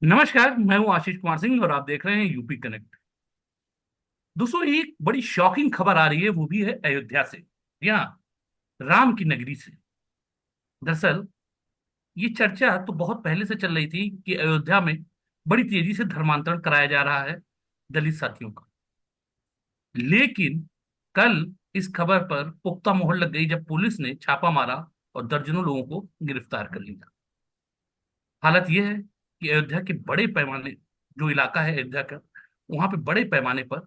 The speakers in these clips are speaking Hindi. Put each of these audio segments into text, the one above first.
नमस्कार। मैं हूं आशीष कुमार सिंह और आप देख रहे हैं यूपी कनेक्ट। दोस्तों, एक बड़ी शॉकिंग खबर आ रही है, वो भी है अयोध्या से। यहाँ राम की नगरी से। दरअसल ये चर्चा तो बहुत पहले से चल रही थी कि अयोध्या में बड़ी तेजी से धर्मांतरण कराया जा रहा है दलित साथियों का। लेकिन कल इस खबर पर पुख्ता मोहर लग गई जब पुलिस ने छापा मारा और दर्जनों लोगों को गिरफ्तार कर लिया। हालत यह है कि अयोध्या के बड़े पैमाने, जो इलाका है अयोध्या का, वहां पे बड़े पैमाने पर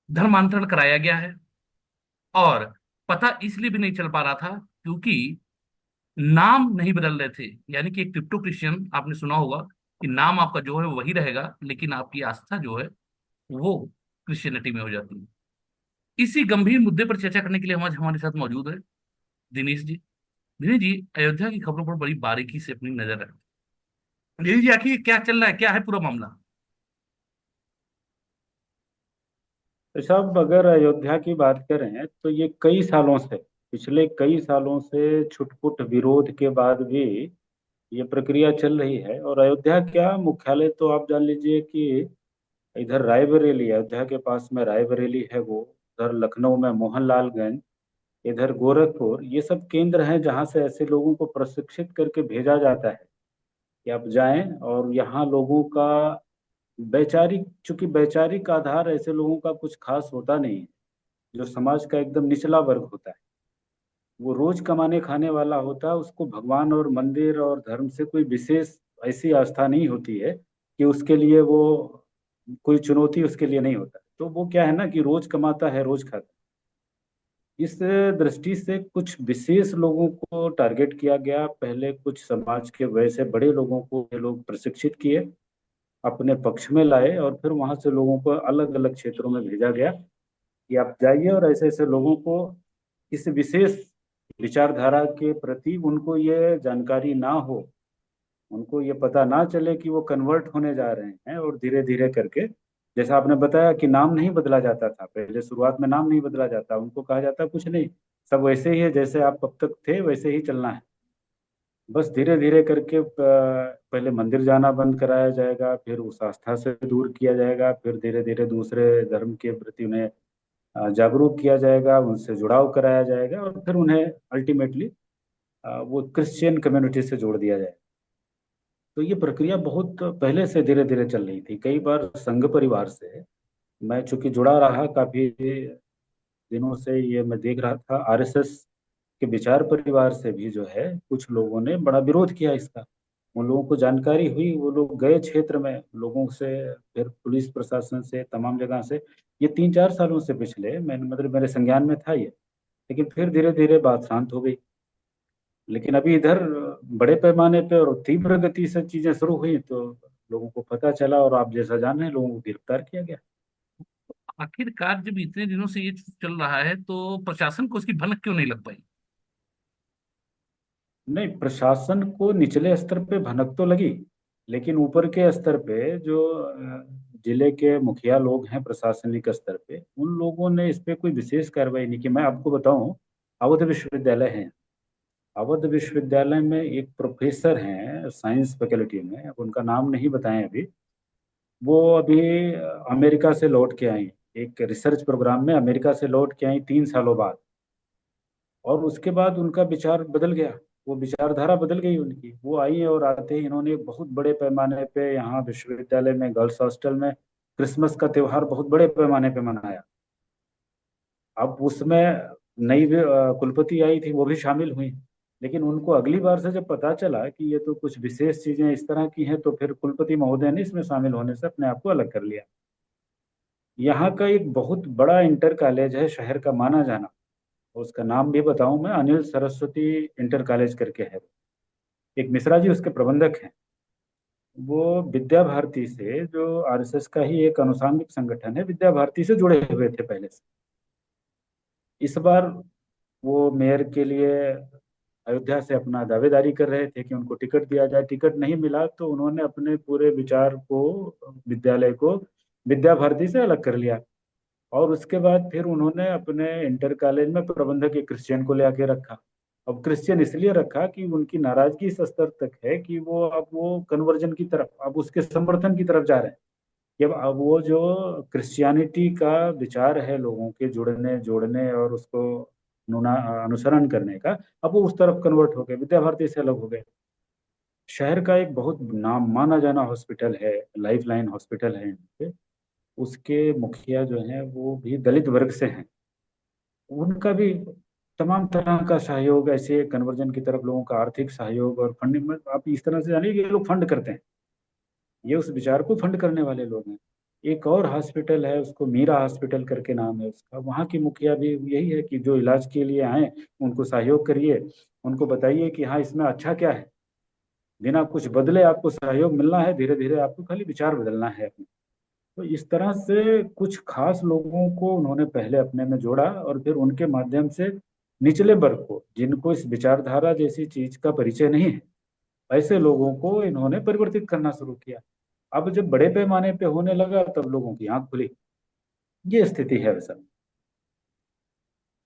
धर्मांतरण कराया गया है। और पता इसलिए भी नहीं चल पा रहा था क्योंकि नाम नहीं बदल रहे थे। यानी कि एक क्रिप्टो क्रिश्चियन, आपने सुना होगा कि नाम आपका जो है वही रहेगा, लेकिन आपकी आस्था जो है वो क्रिश्चियनिटी में हो जाती है। इसी गंभीर मुद्दे पर चर्चा करने के लिए हमारे हमारे साथ मौजूद है दिनेश जी। दिनेश जी, अयोध्या की खबरों पर बड़ी बारीकी से अपनी नजर रखते हैं। दिनेश जी, आखिर क्या चल रहा है, क्या है पूरा मामला? तो साहब, अगर अयोध्या की बात करें तो ये कई सालों से, पिछले कई सालों से छुटपुट विरोध के बाद भी ये प्रक्रिया चल रही है। और अयोध्या क्या, मुख्यालय तो आप जान लीजिए कि इधर रायबरेली, अयोध्या के पास में रायबरेली है वो। उधर लखनऊ में मोहनलालगंज, इधर गोरखपुर, ये सब केंद्र हैं जहाँ से ऐसे लोगों को प्रशिक्षित करके भेजा जाता है कि आप जाएं। और यहाँ लोगों का वैचारिक, चूंकि वैचारिक आधार ऐसे लोगों का कुछ खास होता नहीं है। जो समाज का एकदम निचला वर्ग होता है, वो रोज कमाने खाने वाला होता है, उसको भगवान और मंदिर और धर्म से कोई विशेष ऐसी आस्था नहीं होती है कि उसके लिए वो कोई चुनौती उसके लिए नहीं होता। तो वो क्या है ना कि रोज कमाता है, रोज खाता है। इस दृष्टि से कुछ विशेष लोगों को टारगेट किया गया। पहले कुछ समाज के वैसे बड़े लोगों को ये लोग प्रशिक्षित किए, अपने पक्ष में लाए, और फिर वहां से लोगों को अलग अलग क्षेत्रों में भेजा गया कि आप जाइए और ऐसे ऐसे लोगों को, इस विशेष विचारधारा के प्रति उनको ये जानकारी ना हो, उनको ये पता ना चले कि वो कन्वर्ट होने जा रहे हैं। और धीरे धीरे करके, जैसा आपने बताया कि नाम नहीं बदला जाता था पहले, शुरुआत में नाम नहीं बदला जाता, उनको कहा जाता कुछ नहीं, सब वैसे ही है जैसे आप अब तक थे वैसे ही चलना है। बस धीरे धीरे करके पहले मंदिर जाना बंद कराया जाएगा, फिर उस आस्था से दूर किया जाएगा, फिर धीरे धीरे दूसरे धर्म के प्रति उन्हें जागरूक किया जाएगा, उनसे जुड़ाव कराया जाएगा, और फिर उन्हें अल्टीमेटली वो क्रिश्चियन कम्युनिटी से जोड़ दिया जाएगा। तो ये प्रक्रिया बहुत पहले से धीरे धीरे चल रही थी, कई बार संघ परिवार से। मैं चूंकि जुड़ा रहा काफी दिनों से, ये मैं देख रहा था आरएसएस के विचार परिवार से भी जो है कुछ लोगों ने बड़ा विरोध किया इसका। उन लोगों को जानकारी हुई, वो लोग गए क्षेत्र में लोगों से, फिर पुलिस प्रशासन से, तमाम जगह से। ये 3-4 सालों से पिछले, मैंने मतलब मेरे संज्ञान में था ये। लेकिन फिर धीरे धीरे बात शांत हो गई। लेकिन अभी इधर बड़े पैमाने पे और तीव्र गति से चीजें शुरू हुई तो लोगों को पता चला, और आप जैसा जान रहे हैं, लोगों को गिरफ्तार किया गया। आखिरकार जब इतने दिनों से ये चल रहा है तो प्रशासन को उसकी भनक क्यों नहीं लग पाई? नहीं, प्रशासन को निचले स्तर पे भनक तो लगी, लेकिन ऊपर के स्तर पे जो जिले के मुखिया लोग हैं प्रशासनिक स्तर पे, उन लोगों ने इस पे कोई विशेष कार्रवाई नहीं की। मैं आपको बताऊं, अवध विश्वविद्यालय है, अवध विश्वविद्यालय में एक प्रोफेसर हैं साइंस फैकल्टी में, अब उनका नाम नहीं बताएं अभी। वो अभी अमेरिका से लौट के आई, एक रिसर्च प्रोग्राम में अमेरिका से लौट के आई 3 सालों बाद। और उसके बाद उनका विचार बदल गया, वो विचारधारा बदल गई उनकी। वो आई और आते ही इन्होंने बहुत बड़े पैमाने पे यहाँ विश्वविद्यालय में गर्ल्स हॉस्टल में क्रिसमस का त्योहार बहुत बड़े पैमाने पे मनाया। अब उसमें नई कुलपति आई थी, वो भी शामिल हुई। लेकिन उनको अगली बार से जब पता चला कि ये तो कुछ विशेष चीजें इस तरह की हैं, तो फिर कुलपति महोदय ने इसमें शामिल होने से अपने आप को अलग कर लिया। यहाँ का एक बहुत बड़ा इंटर कॉलेज है शहर का माना जाना, उसका नाम भी बताऊं मैं, अनिल सरस्वती इंटर कॉलेज करके है। एक मिश्रा जी उसके प्रबंधक हैं। वो विद्या भारती से, जो आरएसएस का ही एक अनुषंगिक संगठन है, विद्या भारती से जुड़े हुए थे पहले से। इस बार वो मेयर के लिए अयोध्या से अपना दावेदारी कर रहे थे कि उनको टिकट दिया जाए। टिकट नहीं मिला तो उन्होंने अपने पूरे विचार को, विद्यालय को विद्या भारती से अलग कर लिया। और उसके बाद फिर उन्होंने अपने इंटर कॉलेज में प्रबंधक एक क्रिश्चियन को ले आके रखा। अब क्रिश्चियन इसलिए रखा कि उनकी नाराजगी इस स्तर तक है कि वो अब वो कन्वर्जन की तरफ, अब उसके समर्थन की तरफ जा रहे हैं। कि अब वो जो क्रिश्चियनिटी का विचार है लोगों के जुड़ने जोड़ने और उसको अनुसरण करने का, अब वो उस तरफ कन्वर्ट हो गए, विद्या भारती से अलग हो गए। शहर का एक बहुत नाम माना जाना हॉस्पिटल है, लाइफ लाइन हॉस्पिटल है यहाँ पे, उसके मुखिया जो हैं वो भी दलित वर्ग से हैं। उनका भी तमाम तरह का सहयोग, ऐसे कन्वर्जन की तरफ लोगों का आर्थिक सहयोग और फंडिंग में, आप इस तरह से जानिए कि ये लोग फंड करते हैं, ये उस विचार को फंड करने वाले लोग हैं। एक और हॉस्पिटल है, उसको मीरा हॉस्पिटल करके नाम है उसका, वहाँ की मुखिया भी यही है कि जो इलाज के लिए आए उनको सहयोग करिए, उनको बताइए कि हाँ इसमें अच्छा क्या है, बिना कुछ बदले आपको सहयोग मिलना है, धीरे धीरे आपको खाली विचार बदलना है अपने। तो इस तरह से कुछ खास लोगों को उन्होंने पहले अपने में जोड़ा और फिर उनके माध्यम से निचले वर्ग को, जिनको इस विचारधारा जैसी चीज का परिचय नहीं है, ऐसे लोगों को इन्होंने परिवर्तित करना शुरू किया। अब जब बड़े पैमाने पे होने लगा तब लोगों की आंख खुली। ये स्थिति है वैसा।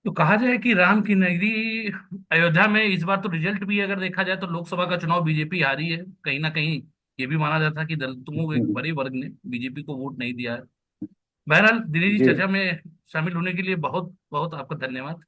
तो कहा जाए कि राम की नगरी अयोध्या में इस बार तो रिजल्ट भी अगर देखा जाए तो लोकसभा का चुनाव बीजेपी हारी है कहीं ना कहीं। ये भी माना जाता है कि दलितों के एक बड़े वर्ग ने बीजेपी को वोट नहीं दिया है। बहरहाल दिनेश जी, जी। चर्चा में शामिल होने के लिए बहुत बहुत आपका धन्यवाद।